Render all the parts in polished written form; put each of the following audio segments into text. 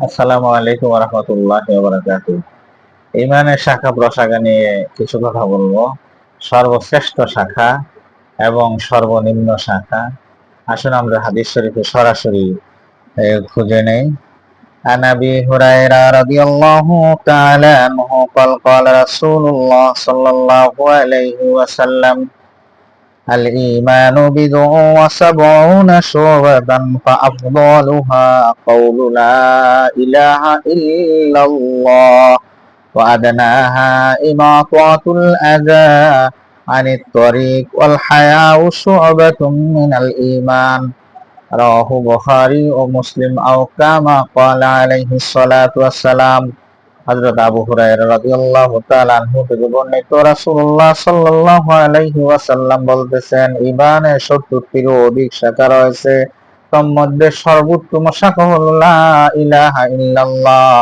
আসসালামু আলাইকুম ওয়া রাহমাতুল্লাহি ওয়া বারাকাতুহু। ঈমানের শাখা প্রশাখা নিয়ে কিছু কথা বলবো। সর্বশ্রেষ্ঠ শাখা এবং সর্বনিম্ন শাখা। আসুন আমরা হাদিস শরীফে সরাসরি খুঁজে নেই। عن ابي هريره رضي الله تعالى عنه قال قال رسول الله صلى الله عليه وسلم الإيمان بضع وسبعون شعبة فأفضلها قول لا إله إلا الله وأدناها إماطة الأذى عن الطريق والحياء شعبة من الإيمان رواه البخاري ومسلم أو كما قال عليه الصلاة والسلام। হযরত আবু হুরায়রা রাদিয়াল্লাহু তাআলা আনহু থেকে বর্ণিত রাসূলুল্লাহ সাল্লাল্লাহু আলাইহি ওয়াসাল্লাম বলতেছেন, ঈমানের ৭০টিরও অধিক শাখা রয়েছে। তন্মধ্যে সর্বোত্তম শাখা হলো লা ইলাহা ইল্লাল্লাহ,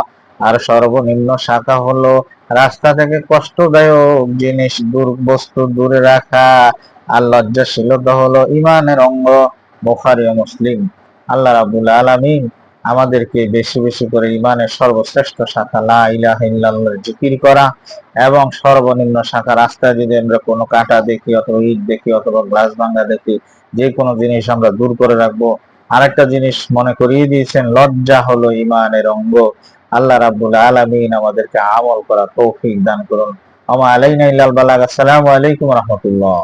আর সর্বনিম্ন শাখা হলো রাস্তা থেকে কষ্টদায়ক জিনিস বস্তু দূরে রাখা। আর লজ্জাশীলতা হলো ঈমানের অঙ্গ। বুখারী ও মুসলিম। আল্লাহ রাব্বুল আলামিন আমাদেরকে বেশি বেশি করে ইমানের সর্বশ্রেষ্ঠ শাখা লা ইলাহা ইল্লাল্লাহর জিকির করা এবং সর্বনিম্ন শাখা, রাস্তায় যদি আমরা কোনো কাঁটা দেখি অথবা ইট দেখি অথবা গ্লাস ভাঙা দেখি, যে কোনো জিনিস আমরা দূর করে রাখবো। আরেকটা জিনিস মনে করিয়ে দিয়েছেন, লজ্জা হলো ইমানের অঙ্গ। আল্লাহ রাব্বুল আলামিন আমাদেরকে আমল করা তৌফিক দান করুন। আমা আলাইনা ইল্লাল বালাগ। আসসালামু আলাইকুম ওয়া রাহমাতুল্লাহ।